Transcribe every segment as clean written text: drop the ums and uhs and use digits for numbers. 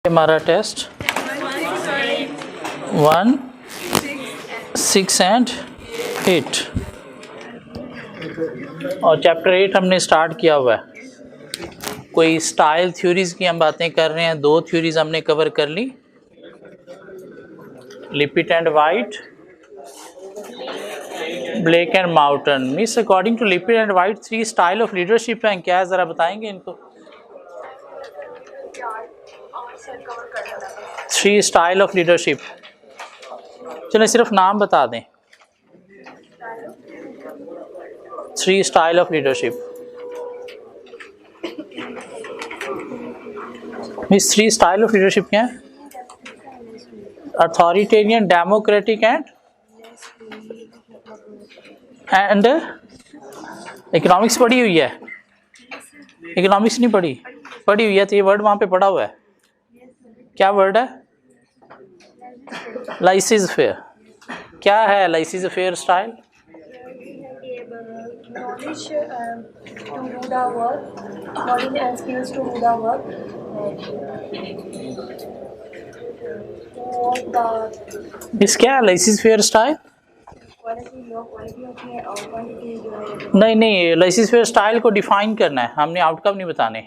हमारा test 1, 6 and 8 और chapter 8 हमने स्टार्ट किया हुआ है। कोई स्टाइल थ्योरीज की हम बातें कर रहे हैं। 2 थ्योरीज हमने कवर कर ली, Lippitt and White, Blake and Mouton. Miss according to Lippitt and White 3 style of leadership हैं। क्या है ज़रा बताएंगे इनको? 3 स्टाइल ऑफ लीडरशिप। चलिए सिर्फ नाम बता दें। 3 style of leadership. Miss 3 style of leadership क्या है? अथॉरिटेरियन, डेमोक्रेटिक एंड इकोनॉमिक्स पढ़ी हुई है? इकोनॉमिक्स नहीं पढ़ी? पढ़ी हुई है तो ये वर्ड वहाँ पे पढ़ा हुआ है। क्या वर्ड है? Lysis fair. क्या है lysis fair style? Knowledge to do the work, knowledge and skills to do the work, इस क्या है lysis fair style? Quality low quality होती है और क्वांटिटी जो है। नहीं, लाइसिस फेयर स्टाइल को डिफाइन करना है हमने, आउटकम नहीं बताने।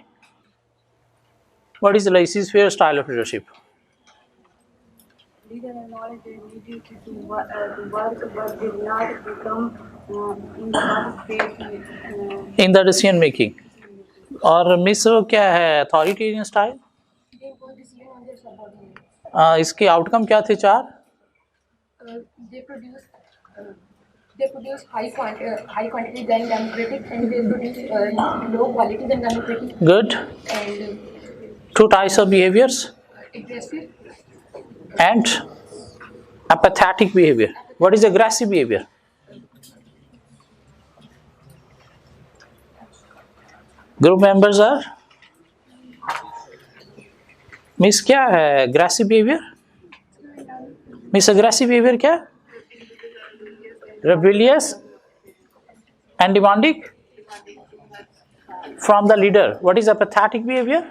What is lysis fair style of leadership? Leader and knowledge they need you to work, but did not become in the participate in the decision making. और miss वो क्या है authoritarian style? they go decision on their subordinate. इसके outcome क्या थे 4? They produce high quantity than democratic, and they produce low quality than democratic. Good. And 2 types of behaviors aggressive. and apathetic behavior. What is aggressive behavior? Group members are miss क्या है aggressive behavior? Miss aggressive behavior क्या? Rebellious and demanding from the leader. What is apathetic behavior?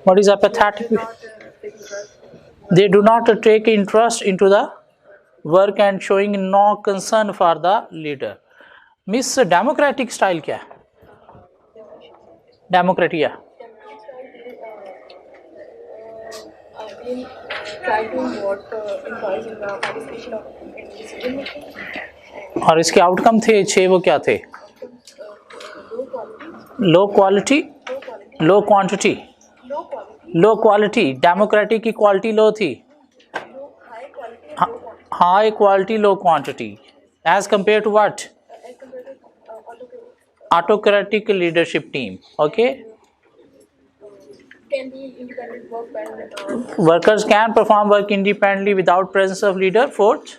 What is apathetic? They do not take interest into the work and showing no concern for the leader. Miss democratic style क्या है? Democratia. Try to vote encourage in the participation of decision making. और इसके outcome थे 6, वो क्या थे? Low quality, low quantity, low quality. Democratic की quality low थी, high quality low quantity, as compare to what? Autocratic leadership team. Okay, Can be independent work when workers can perform work independently without presence of leader. 4th,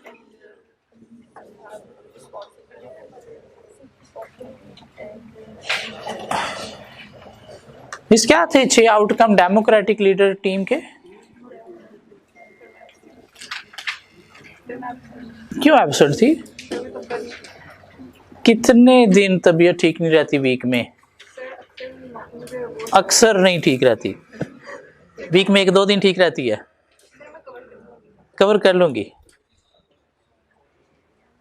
इस क्या थे 6 outcome democratic leader team के? क्यों absent थी? कितने दिन तबीयत ठीक नहीं रहती वीक में? अक्सर नहीं ठीक रहती, वीक में 1-2 दिन ठीक रहती है। कवर कर लूंगी,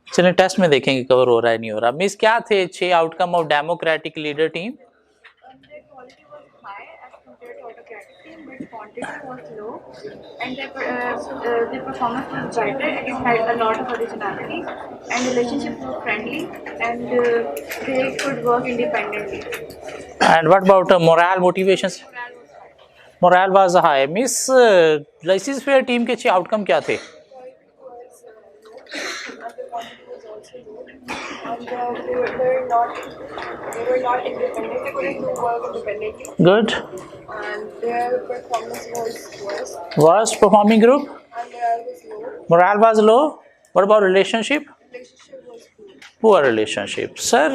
चलिए टेस्ट में देखेंगे कवर हो रहा है नहीं हो रहा। मिस क्या थे 6 outcome of democratic leader team? their quality was high as compared to autocratic team, but quantity was low, and their performance was brighter, and it had a lot of originality, and relationships were friendly, and they could work independently. And what about moral motivations? Moral was high. Miss lysis fair team के 6 outcome क्या थे? And they were not independent. They couldn't do work independently, good. and their performance was worse, worst performing group, and morale was low. Morale was low. What about relationship? Relationship was poor. Poor relationship. Sir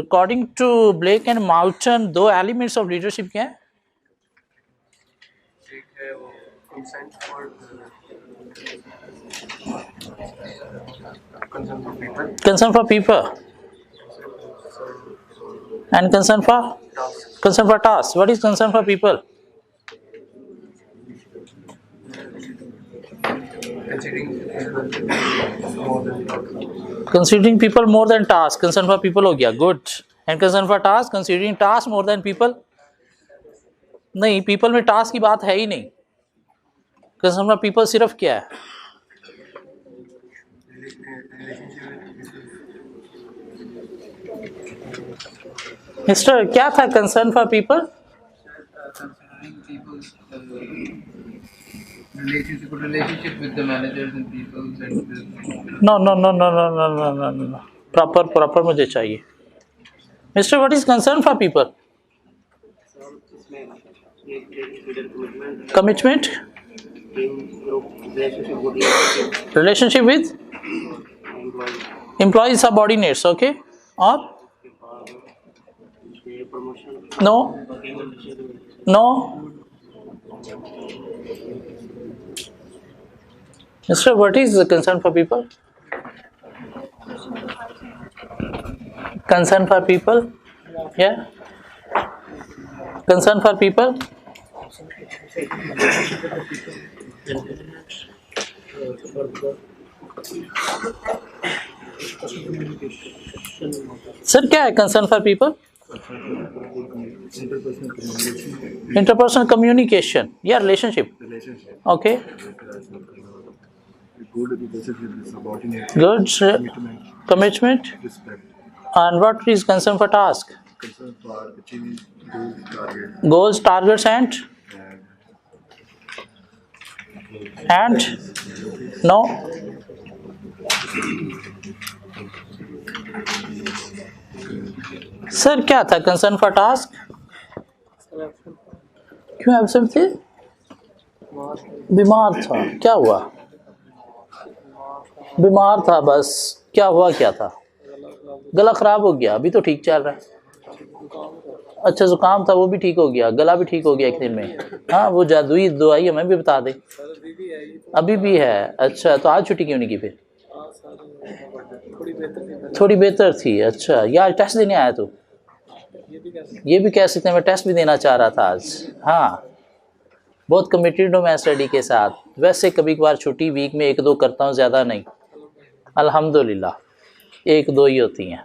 according to Blake and Mouton 2 elements of leadership क्या है? एक है वो consent for Concern for people And concern for task. What is concern for people? considering people more than task. Considering people more than task. Concern for people हो गया. Good. And concern for task. Considering task more than people. नहीं, people में task की बात है ही नहीं. concern for people सिर्फ क्या है? मिस्टर क्या था concern for people? Considering people's relationship with the managers and people and No. Proper मुझे चाहिए. Mister, what is concern for people? Commitment? Relationship with employees, subordinates, okay? Or? No. Mister, what is the concern for people? Concern for people? Yeah? Concern for people? Sir, क्या है concern for people? Interpersonal communication. Yeah, relationship. Okay. good relationship with subordinates, Good. Commitment. respect, And what is concern for task? concern for achieving goals, targets, Goals, targets, and no. Sir क्या था concern for task? क्यों absent थे? बीमार था. क्या हुआ? बीमार था बस. क्या हुआ? क्या था? गला खराब हो गया. अभी तो ठीक चल रहा है. अच्छा जुकाम था वो भी ठीक हो गया. गला भी ठीक हो गया एक दिन में. हाँ वो जादुई दवाई हमें भी बता दे. अभी भी है. अच्छा तो आज छुट्टी क्यों नहीं की फिर? थोड़ी बेहतर थी. अच्छा यार टेस्ट देने आया तो ये भी कह सकते हैं. मैं टेस्ट भी देना चाह रहा था आज. हाँ बहुत कमिटेड हूँ मैं स्टडी के साथ. वैसे कभी कभार छुट्टी वीक में 1-2 करता हूँ, ज़्यादा नहीं. अल्हम्दुलिल्लाह 1-2 ही होती हैं.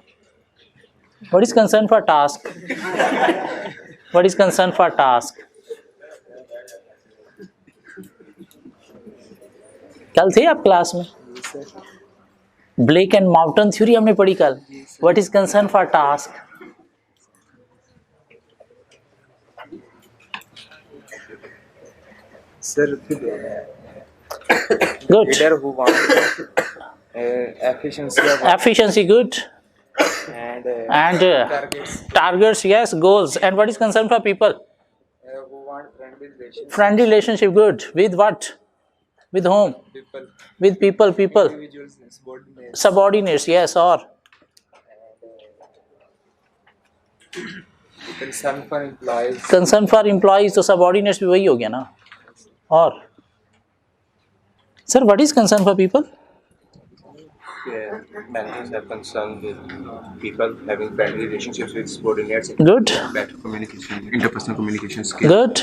What is concern for task? What is concern for task? कल थे आप क्लास में? ब्लेक एंड माउंटेन थ्योरी हमने पढ़ी कल. What is concern for task? Sir, Good. leader who wants efficiency of Efficiency, good. and And targets, yes. Goals. And what is concern for people? who want friendly relations, Friendly relationship, good. With what? With whom? people, With people. individuals, subordinates, Subordinates, yes. Or concern for employees, concern for employees, तो subordinates भी वही हो गया ना. और sir, what is concern for people? Managers have concern with people having friendly relationships with subordinates, Good. better communication, interpersonal communication skills, Good.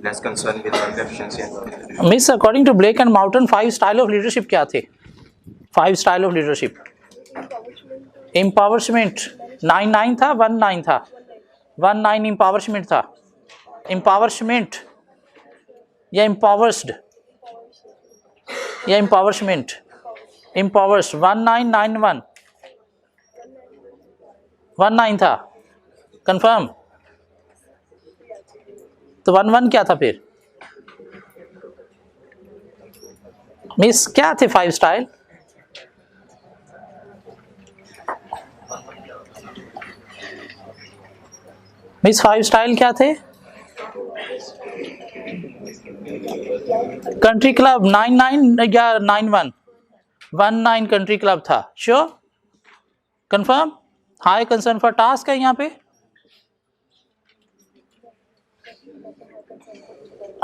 less concern with work efficiency and work. Miss, according to Blake and Mountain, 5 style of leadership क्या थे? 5 style of leadership. Empowerment 9 था, 1-9 था. 1-9 empowerment था. Empowerment या empowered या empowerment. Empowers 1991 1-9 था. Confirm. तो 1-1 क्या था फिर? मिस क्या थे 5 स्टाइल? मिस 5 स्टाइल क्या थे? कंट्री क्लब 9-9 या 9-1? 1-9 कंट्री क्लब था. Sure? Confirm? High concern for task है यहाँ पे.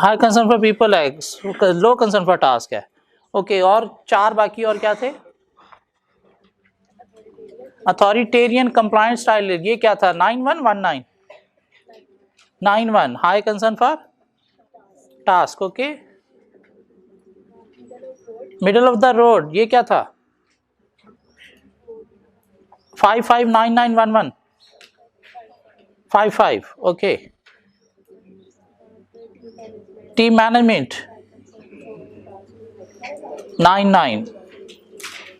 हाई कंसर्न फॉर पीपल है, लो कंसर्न फॉर टास्क है. ओके और 4 बाकी और क्या थे? अथॉरिटेरियन कंप्लायंस स्टाइल, ये क्या था? 9119 91 high concern for task, okay. Middle of the road, ये क्या था? 559911 55, ओके। टीम मैनेजमेंट 99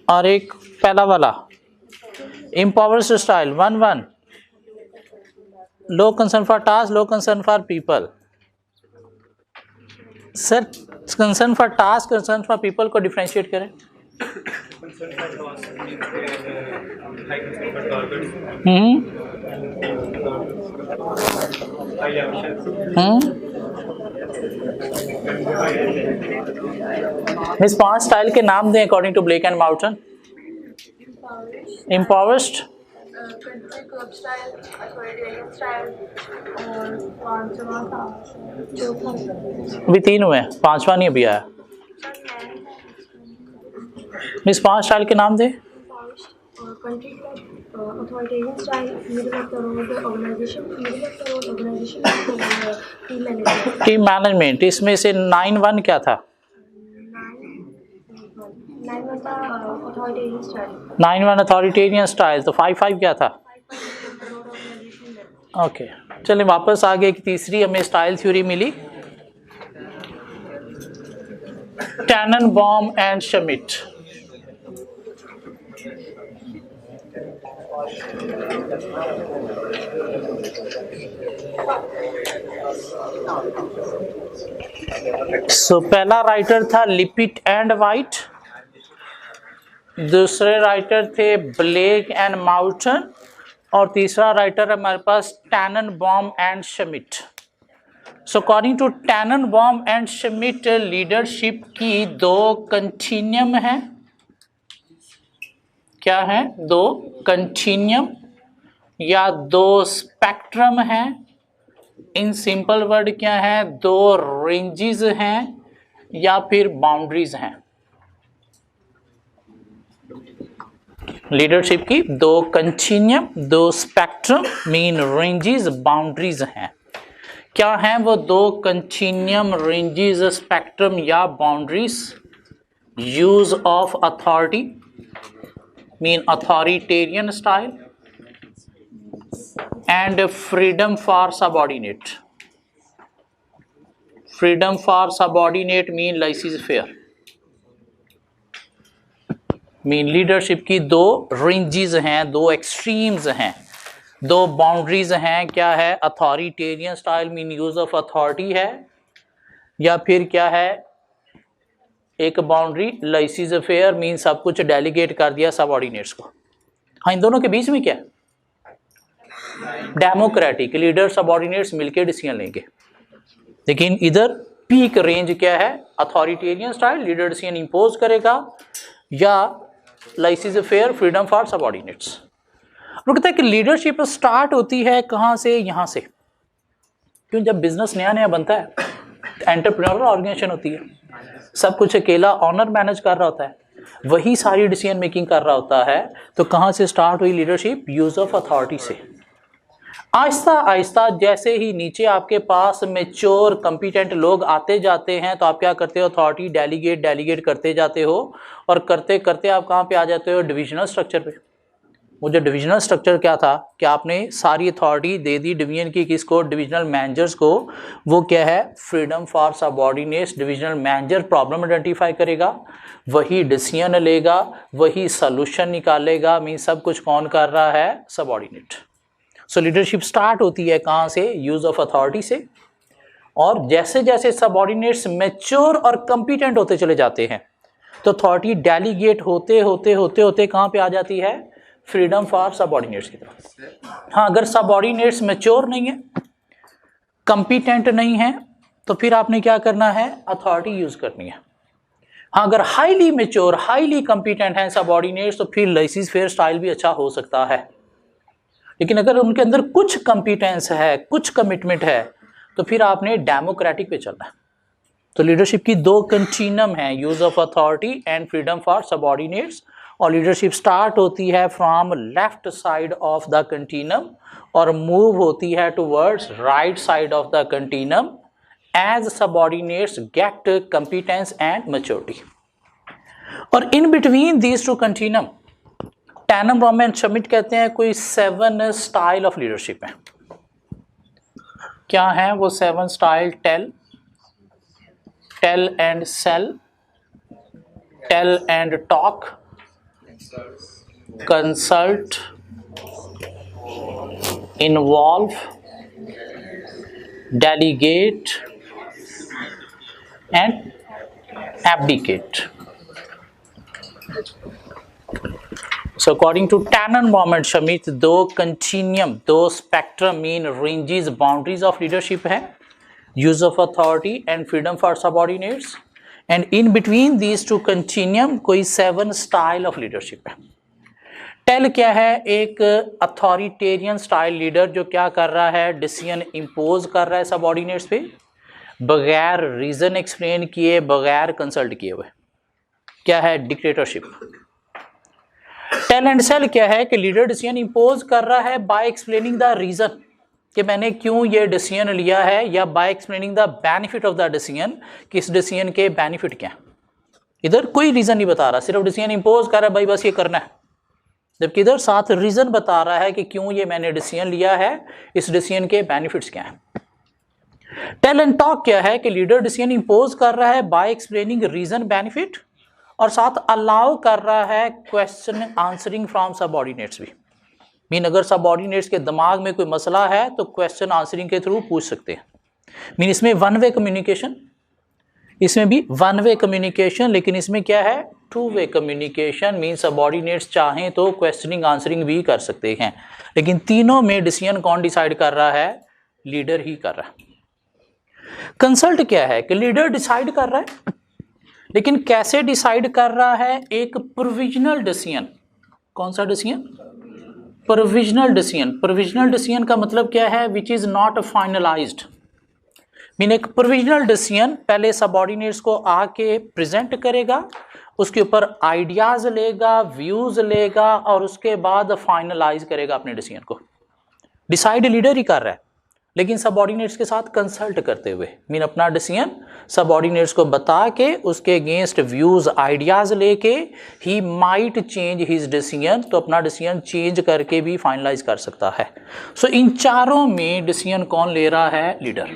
और एक पहला वाला empowered style 11 low concern for task, low concern for people. Sir concern for task, concern for people को डिफरेंशिएट करें। इस 5 स्टाइल के नाम दें according to Blake and Mouton. Empowered, country club style, authoritarian style, और पांचवा था चौथा अभी 3 हुए, 5वां नहीं अभी आया। इस 5 स्टाइल के नाम दें। country club, authoritarian style, middle of the road organization, middle of the road organization, team management. Team management, इसमें से 91 क्या था? 9 था authoritarian style. 91 अथॉरिटेरियन स्टाइल, तो 55 क्या था? ओके चलिए वापस आगे की तीसरी हमें स्टाइल थ्योरी मिली, टैननबाउम एंड श्मिट। सो पहला राइटर था लिपिट एंड वाइट, दूसरे राइटर थे ब्लेक एंड माउटन, और तीसरा राइटर हमारे पास Tannenbaum and Schmidt. So according to Tannenbaum and Schmidt, leadership की 2 कंटिन्यूम है। क्या है? 2 कंटिन्यूम या 2 स्पेक्ट्रम है। इन सिंपल वर्ड क्या है? 2 रेंजेस हैं या फिर बाउंड्रीज हैं। लीडरशिप की 2 continuum, 2 spectrum mean ranges, boundaries हैं। क्या हैं वो 2 कंटिन्यूम, रेंजेस, स्पेक्ट्रम या boundaries? Use of authority mean authoritarian style and freedom for subordinate. Freedom for subordinate mean laissez faire, mean leadership की 2 रेंजेस हैं, 2 एक्सट्रीम्स हैं, 2 बाउंड्रीज हैं। क्या है? Authoritarian style mean use of authority है, या फिर क्या है एक बाउंड्री लाइसेंस फेयर मीन सब कुछ डेलीगेट कर दिया सबऑर्डिनेट्स को। हाँ, इन दोनों के बीच में क्या है? डेमोक्रेटिक, लीडर सबऑर्डिनेट्स मिलकर डिसीजन लेंगे। लेकिन इधर पीक रेंज क्या है? Authoritarian style, leader decision impose करेगा, या laissez faire, freedom for subordinates. वो कहता है कि लीडरशिप स्टार्ट होती है कहाँ से? यहाँ से। क्यों? जब बिजनेस नया नया बनता है एंटरप्रेन्योरल ऑर्गेनाइजेशन होती है, सब कुछ अकेला ऑनर मैनेज कर रहा होता है, वही सारी डिसीजन मेकिंग कर रहा होता है। तो कहाँ से स्टार्ट हुई लीडरशिप? यूज ऑफ अथॉरिटी से। आहिस्ता आहिस्ता जैसे ही नीचे आपके पास मैच्योर कॉम्पिटेंट लोग आते जाते हैं, तो आप क्या करते हो? अथॉरिटी डेलीगेट करते जाते हो, और करते करते आप कहाँ पे आ जाते हो? डिविजनल स्ट्रक्चर पे। वो जो डिविजनल स्ट्रक्चर क्या था कि आपने सारी अथॉरिटी दे दी डिवीजन की, किसको? डिविजनल मैनेजर्स को। वो क्या है? Freedom for subordinates. Divisional manager problem identify करेगा, वही डिसीजन लेगा, वही सॉल्यूशन निकालेगा। मीन सब कुछ कौन कर रहा है? सबऑर्डिनेट। सो लीडरशिप स्टार्ट होती है कहाँ से? यूज ऑफ अथॉरिटी से। और जैसे जैसे सबऑर्डिनेट्स मैच्योर और कॉम्पिटेंट होते चले जाते हैं, तो अथॉरिटी डेलीगेट होते होते होते होते कहाँ पे आ जाती है? फ्रीडम फॉर सबऑर्डिनेट्स की तरफ। हाँ, अगर सबऑर्डिनेट्स मैच्योर नहीं है, कॉम्पिटेंट नहीं है, तो फिर आपने क्या करना है? अथॉरिटी यूज करनी है। हाँ, अगर हाईली मैच्योर, हाईली कॉम्पिटेंट हैं सबऑर्डिनेट्स, तो फिर लाइसेंस फेयर स्टाइल भी अच्छा हो सकता है। लेकिन अगर उनके अंदर कुछ कॉम्पिटेंस है, कुछ कमिटमेंट है, तो फिर आपने डेमोक्रेटिक पे चलना है। तो लीडरशिप की 2 कंटिन्यूम है, use of authority and freedom for subordinates. और लीडरशिप स्टार्ट होती है from left side of the continuum और मूव होती है towards right side of the continuum as subordinates get competence and maturity. और in between these two continuum Tannenbaum and Schmidt कहते हैं कोई 7 स्टाइल ऑफ लीडरशिप है। क्या है वो 7 style? Tell and sell, tell and talk, consult, involve, delegate and abdicate. So according to Tannenbaum and Schmidt, दो continuum, दो spectrum mean ranges, boundaries of leadership है, use of authority and freedom for subordinates, and in between these two continuum कोई 7 style of leadership है। Tell क्या है? एक authoritarian style leader जो क्या कर रहा है? डिसीजन इम्पोज कर रहा है सबऑर्डिनेट्स पे बगैर रीजन एक्सप्लेन किए, बगैर कंसल्ट किए हुए। क्या है? डिक्टेटरशिप। टेल एंड सेल क्या है कि लीडर डिसीजन इम्पोज कर रहा है बाय एक्सप्लेनिंग द रीजन कि मैंने क्यों ये डिसीजन लिया है, या by explaining the benefit of the decision कि इस डिसीजन के बेनिफिट क्या। इधर कोई रीजन नहीं बता रहा, सिर्फ डिसीजन इम्पोज कर रहा है भाई बस ये करना है, जबकि इधर साथ रीजन बता रहा है कि क्यों ये मैंने डिसीजन लिया है, इस डिसीजन के बेनिफिट्स क्या हैं। टेल एंड टॉक क्या है कि लीडर डिसीजन इम्पोज कर रहा है बाय एक्सप्लेनिंग रीजन बेनिफिट और साथ अलाउ कर रहा है क्वेश्चन आंसरिंग फ्रॉम सबऑर्डिनेट्स भी। मीन अगर सबऑर्डिनेट्स के दिमाग में कोई मसला है तो क्वेश्चन आंसरिंग के थ्रू पूछ सकते हैं। मीन इसमें वन वे कम्युनिकेशन, इसमें भी वन वे कम्युनिकेशन, लेकिन इसमें क्या है? 2 वे कम्युनिकेशन। मीन सबऑर्डिनेट्स चाहें तो क्वेश्चनिंग आंसरिंग भी कर सकते हैं, लेकिन तीनों में डिसीजन कौन डिसाइड कर रहा है? लीडर ही कर रहा है। कंसल्ट क्या है कि लीडर डिसाइड कर रहा है, लेकिन कैसे डिसाइड कर रहा है? एक प्रोविजनल डिसीजन। कौन सा decision? Provisional decision. Provisional decision का मतलब क्या है? Which is not finalised. Mean एक प्रोविजनल डिसीजन पहले सबऑर्डिनेट्स को आके प्रेजेंट करेगा, उसके ऊपर आइडियाज लेगा, व्यूज लेगा और उसके बाद फाइनलाइज करेगा अपने डिसीजन को। डिसाइड लीडर ही कर रहा है, लेकिन सबऑर्डिनेट्स के साथ कंसल्ट करते हुए। मीन अपना डिसीजन सबऑर्डिनेट्स को बता के उसके अगेंस्ट व्यूज आइडियाज लेके he might change his decision, तो अपना डिसीजन चेंज करके भी फाइनलाइज कर सकता है। सो इन चारों में डिसीजन कौन ले रहा है? लीडर।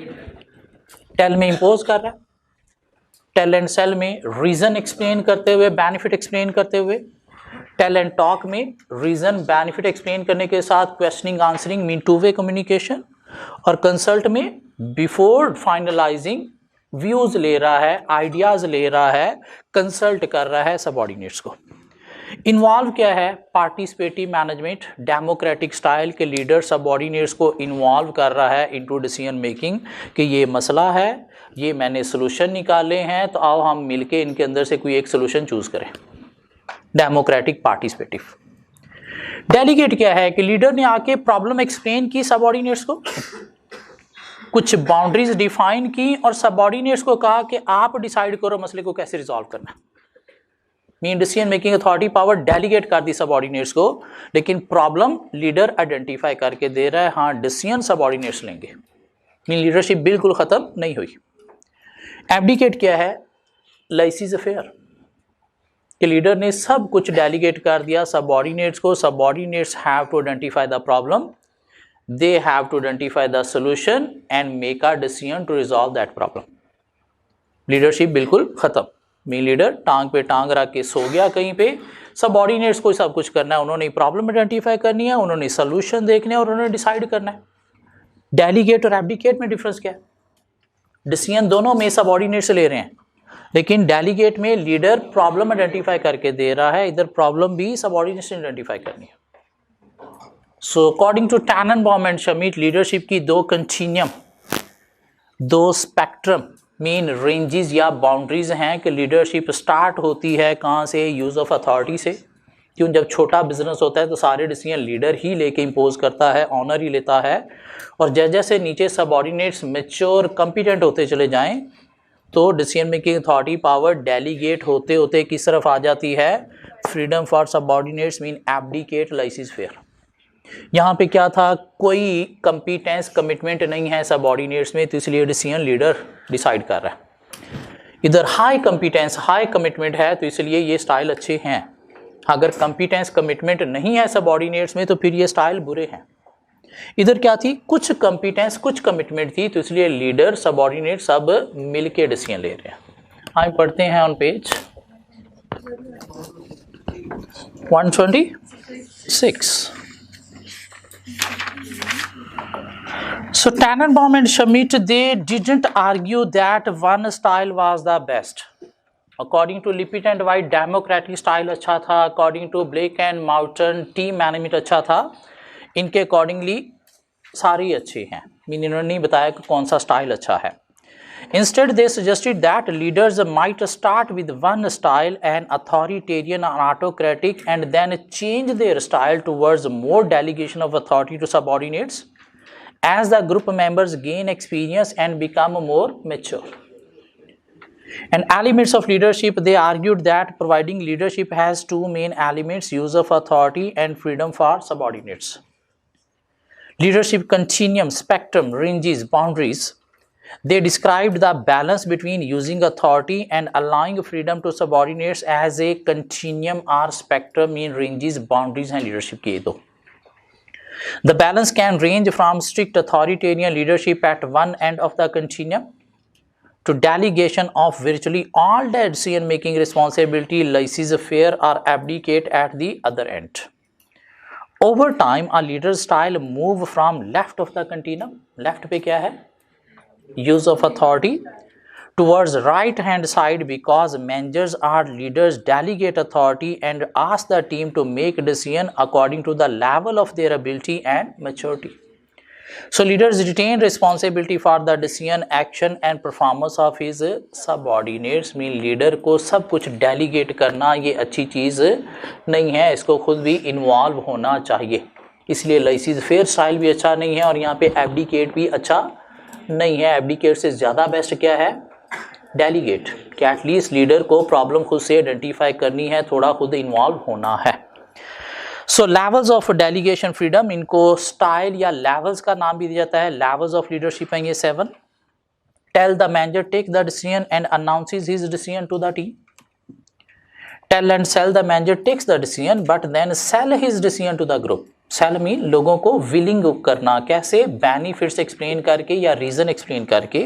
टेल में इम्पोज कर रहा है, टेल एंड सेल में रीजन एक्सप्लेन करते हुए, बेनिफिट एक्सप्लेन करते हुए, टेल एंड टॉक में रीजन बेनिफिट एक्सप्लेन करने के साथ questioning answering mean 2 way communication, और कंसल्ट में बिफोर फाइनलाइजिंग व्यूज ले रहा है, आइडियाज ले रहा है, कंसल्ट कर रहा है सबऑर्डिनेट्स को। इन्वॉल्व क्या है? पार्टिसिपेटिव मैनेजमेंट, डेमोक्रेटिक स्टाइल के लीडर सबऑर्डिनेट्स को इन्वॉल्व कर रहा है इनटू डिसीजन मेकिंग कि ये मसला है, ये मैंने सोल्यूशन निकाले हैं, तो आओ हम मिलके इनके अंदर से कोई एक सोल्यूशन चूज करें। Democratic participative. डेलीगेट क्या है कि लीडर ने आके प्रॉब्लम एक्सप्लेन की सबऑर्डिनेट्स को, कुछ बाउंड्रीज डिफाइन की और सबऑर्डिनेट्स को कहा कि आप डिसाइड करो मसले को कैसे रिजॉल्व करना है। Mean decision making authority power delegate कर दी सबऑर्डिनेट्स को, लेकिन प्रॉब्लम लीडर आइडेंटिफाई करके दे रहा है, हाँ डिसीजन सबऑर्डिनेट्स लेंगे। मीन लीडरशिप बिल्कुल खत्म नहीं हुई। एब्डिकेट क्या है? लाइसीज अफेयर कि लीडर ने सब कुछ डेलीगेट कर दिया सबऑर्डिनेट्स को। Subordinates have to identify the problem, they have to identify the solution and make a decision to resolve that problem. Leadership बिल्कुल खत्म। मीन लीडर टांग पे टांग रख के सो गया कहीं पे, सबऑर्डिनेट्स को सब कुछ करना है, उन्होंने प्रॉब्लम आइडेंटिफाई करनी है, उन्होंने सॉल्यूशन देखने और उन्होंने डिसाइड करना है। डेलीगेट और एब्डिकेट में डिफरेंस क्या है? डिसीजन दोनों में सबऑर्डिनेट्स ले रहे हैं, लेकिन डेलीगेट में लीडर प्रॉब्लम आइडेंटिफाई करके दे रहा है, इधर प्रॉब्लम भी सबऑर्डिनेट्स ने आइडेंटिफाई करनी है। So according to Tannenbaum and Schmidt, leadership की 2 कंटिन्यूम, 2 स्पेक्ट्रम मीन रेंजेस या बाउंड्रीज हैं कि लीडरशिप स्टार्ट होती है कहाँ से? यूज़ ऑफ अथॉरिटी से। क्यों? जब छोटा बिजनेस होता है तो सारे डिसीजन लीडर ही लेके इम्पोज करता है, ऑनर ही लेता है, और जैसे जैसे नीचे सबऑर्डिनेट्स मैच्योर कॉम्पिटेंट होते चले जाएं तो decision making authority power delegate होते होते किस तरफ आ जाती है? Freedom for subordinates mean abdicate laissez faire. यहाँ पे क्या था, कोई कंपिटेंस कमिटमेंट नहीं है सबऑर्डिनेट्स में, तो इसलिए डिसीजन लीडर डिसाइड कर रहा है। इधर हाई कंपिटेंस हाई कमिटमेंट है, तो इसलिए ये स्टाइल अच्छे हैं। अगर कंपिटेंस कमिटमेंट नहीं है सबऑर्डिनेट्स में, तो फिर ये स्टाइल बुरे हैं। इधर क्या थी, कुछ कंपिटेंस कुछ कमिटमेंट थी, तो इसलिए लीडर सबऑर्डिनेट सब मिलके डिसीजन ले रहे हैं। हम पढ़ते हैं on page 126। So Tannenbaum and Schmidt, they didn't argue that one style was the best. According to Lippitt and White, democratic style अच्छा था। According to Blake and Moulton, team management अच्छा था। इनके अकॉर्डिंगली सारे ही अच्छे हैं, मीन इन्होंने नहीं बताया कि कौन सा स्टाइल अच्छा है। Instead, they suggested that leaders might start with one style, an authoritarian and autocratic, and then change their style towards more delegation of authority to subordinates as the group members gain experience and become more mature. And elements of leadership, they argued that providing leadership has two main elements: use of authority and freedom for subordinates. Leadership continuum, spectrum, ranges, boundaries. They described the balance between using authority and allowing freedom to subordinates as a continuum or spectrum in ranges, boundaries and leadership के दो. The balance can range from strict authoritarian leadership at one end of the continuum to delegation of virtually all the decision-making responsibility, laissez-faire or abdicate at the other end. Over time, a leader's style move from left of the continuum, left पे क्या है, use of authority, towards right hand side because managers or leaders delegate authority and ask the team to make decision according to the level of their ability and maturity. So leaders retain responsibility for the decision, action and performance of his subordinates. mean leader को सब कुछ delegate करना ये अच्छी चीज़ नहीं है, इसको खुद भी involve होना चाहिए। इसलिए laissez-faire स्टाइल भी अच्छा नहीं है और यहाँ पे abdicate भी अच्छा नहीं है। abdicate से ज़्यादा बेस्ट क्या है, डेलीगेट, कि एटलीस्ट लीडर को प्रॉब्लम खुद से आइडेंटिफाई करनी है, थोड़ा खुद इन्वॉल्व होना है। So levels of delegation freedom, इनको स्टाइल या लेवल्स का नाम भी दिया जाता है। लेवल्स ऑफ लीडरशिप हैं ये 7। Tell the manager take the decision and announces his decision to the team. Tell and sell the manager takes the decision but then sell his decision to the group. Sell mean लोगों को willing करना, कैसे, benefits explain करके या reason explain करके।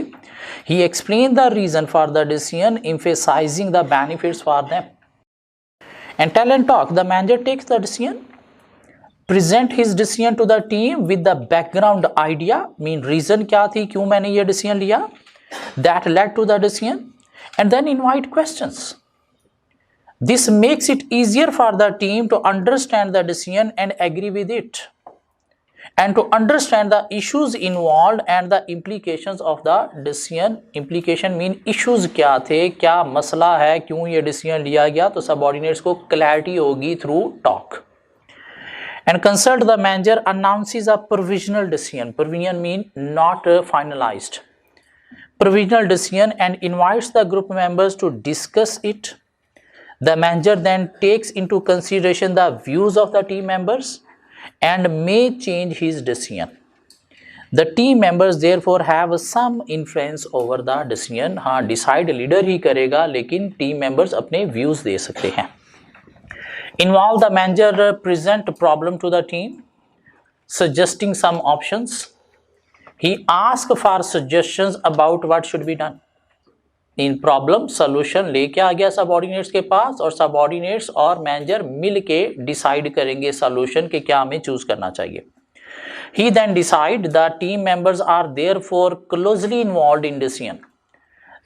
He explain the reason for the decision emphasizing the benefits for them. And tell and talk, the manager takes the decision, present his decision to the team with the background idea, mean reason क्या थी, क्यों मैंने ये decision लिया, that led to the decision, and then invite questions. This makes it easier for the team to understand the decision and agree with it, and to understand the issues involved and the implications of the decision. Implication mean issues क्या थे, क्या मसला है, क्यों ये decision लिया गया, तो subordinates को clarity होगी through talk. And consult the manager announces a provisional decision. Provisional mean not finalized. Provisional decision and invites the group members to discuss it. The manager then takes into consideration the views of the team members and may change his decision. The team members therefore have some influence over the decision. हाँ, decide leader ही करेगा, लेकिन team members अपने views दे सकते हैं. Involve the manager, present problem to the team, suggesting some options. He asks for suggestions about what should be done. In problem solution लेके आ गया subordinates के पास, और सबऑर्डिनेट्स और मैनेजर मिल के डिसाइड करेंगे सोल्यूशन के क्या हमें चूज करना चाहिए। He then decide, the team members are therefore closely involved in decision.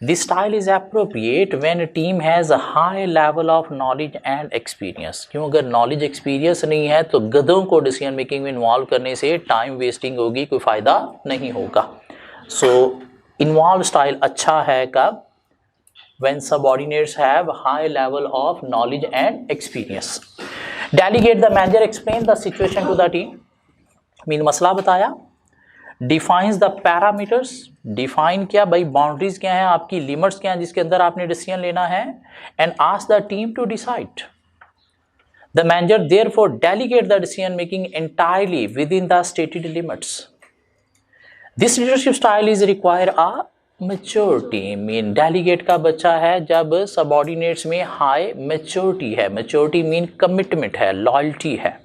This style is appropriate when team has a high level of knowledge and experience. क्यों, अगर नॉलेज एक्सपीरियंस नहीं है तो गधों को डिसीजन मेकिंग में इन्वॉल्व करने से टाइम वेस्टिंग होगी, कोई फायदा नहीं होगा। सो इन्वॉल्व स्टाइल अच्छा है कब, when subordinates have high level of knowledge and experience. Delegate, the manager explain the situation to the team, mean मसला बताया। Defines the parameters, define क्या भाई, boundaries क्या है, आपकी limits क्या है जिसके अंदर आपने decision लेना है, and ask the team to decide. The manager therefore delegate the decision making entirely within the stated limits. This leadership style is require a maturity. Mean delegate का बच्चा है जब subordinates में high maturity है. Maturity mean commitment है, loyalty है.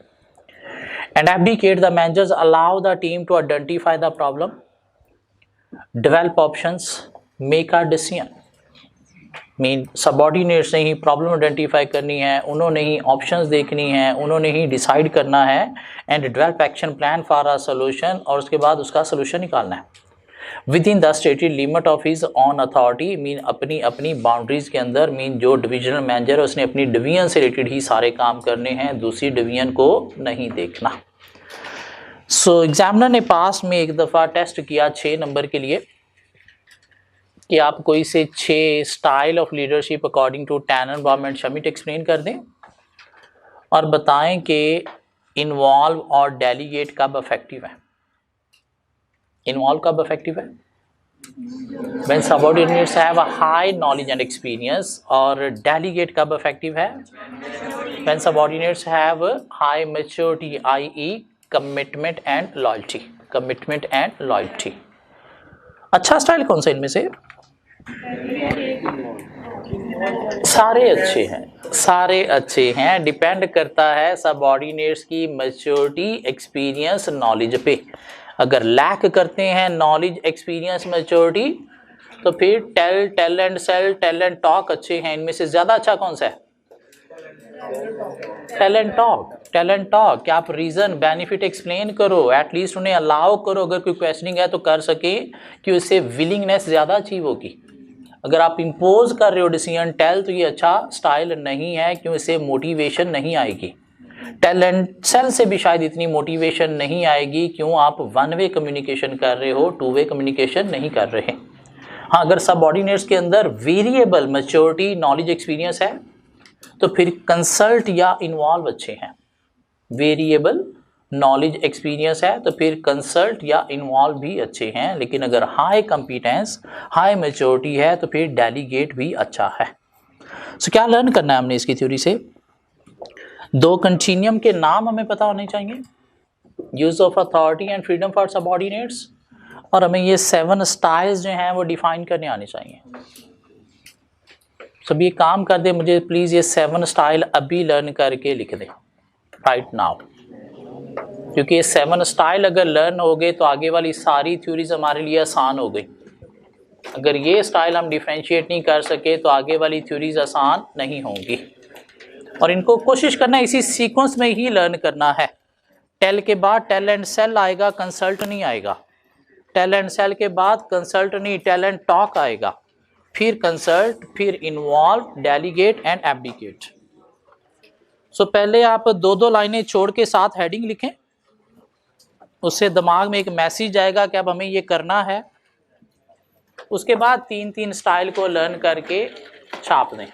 And abdicate, the managers allow the team to identify the problem, develop options, make a decision. Mean subordinates ने ही problem identify करनी है, उन्होंने ही ऑप्शंस देखनी है, उन्होंने ही डिसाइड करना है and develop action plan for a solution, और उसके बाद उसका सोल्यूशन निकालना है with in the stated limit of his on authority. Mean अपनी अपनी बाउंड्रीज के अंदर. मीन जो डिविजनल मैनेजर है उसने अपनी डिवीजन से रिलेटेड ही सारे काम करने हैं, दूसरी डिवीजन को नहीं देखना. सो एग्जामिनर ने पास में एक दफ़ा टेस्ट किया 6 नंबर के लिए कि आप कोई से 6 style of leadership according to Tannenbaum and Schmidt explain कर दें और बताएं कि इन्वॉल्व और डेलीगेट कब इफेक्टिव है. इन्वॉल्व कब इफेक्टिव है? When subordinates have a high knowledge and experience. और डेलीगेट कब इफेक्टिव है? When subordinates have high maturity, i.e. Commitment and loyalty. Commitment and loyalty. अच्छा स्टाइल कौन सा इनमें से? सारे अच्छे हैं, सारे अच्छे हैं. डिपेंड करता है सबऑर्डिनेट्स की मैच्योरिटी, एक्सपीरियंस, नॉलेज पे. अगर लैक करते हैं नॉलेज, एक्सपीरियंस, मैच्योरिटी तो फिर tell and sell, tell and talk अच्छे हैं. इनमें से ज़्यादा अच्छा कौन सा है? Tell and talk. Tell and talk कि आप रीज़न बेनिफिट एक्सप्लेन करो, एटलीस्ट उन्हें अलाउ करो अगर कोई क्वेश्चनिंग है तो कर सके कि उससे विलिंगनेस ज़्यादा अचीव होगी. अगर आप इम्पोज कर रहे हो डिसीजन टेल तो ये अच्छा स्टाइल नहीं है, क्यों? इससे मोटिवेशन नहीं आएगी. टेल एंड सेल से भी शायद इतनी मोटिवेशन नहीं आएगी, क्यों? आप 1 वे कम्युनिकेशन कर रहे हो, 2 वे कम्युनिकेशन नहीं कर रहे. हाँ, अगर सबऑर्डिनेट्स के अंदर वेरिएबल मैच्योरिटी, नॉलेज, एक्सपीरियंस है तो फिर कंसल्ट या इन्वॉल्व अच्छे हैं. वेरिएबल नॉलेज, एक्सपीरियंस है तो फिर कंसल्ट या इन्वॉल्व भी अच्छे हैं. लेकिन अगर हाई कंपिटेंस, हाई मैच्योरिटी है तो फिर डेलीगेट भी अच्छा है. सो क्या लर्न करना है हमने इसकी थ्योरी से? 2 कंटिन्यूम के नाम हमें पता होने चाहिए, use of authority and freedom for subordinates, और हमें ये 7 स्टाइल्स जो हैं वो डिफाइन करने आने चाहिए. सब ये काम कर दे, मुझे प्लीज़ ये 7 स्टाइल अभी लर्न करके लिख दें राइट नाउ, क्योंकि ये 7 स्टाइल अगर लर्न हो गए तो आगे वाली सारी थ्योरीज हमारे लिए आसान हो गई. अगर ये स्टाइल हम डिफ्रेंशिएट नहीं कर सके तो आगे वाली थ्योरीज आसान नहीं होंगी. और इनको कोशिश करना इसी सीक्वेंस में ही लर्न करना है. टेल के बाद टेल एंड सेल आएगा, कंसल्ट नहीं आएगा. टेल एंड सेल के बाद कंसल्ट नहीं, टेल एंड टॉक आएगा, फिर कंसल्ट, फिर इन्वॉल्व, डेलीगेट एंड एब्डिकेट. सो पहले आप 2-2 लाइनें छोड़ के साथ हेडिंग लिखें, उससे दिमाग में एक मैसेज आएगा कि अब हमें ये करना है. उसके बाद 3-3 स्टाइल को लर्न करके छाप दें.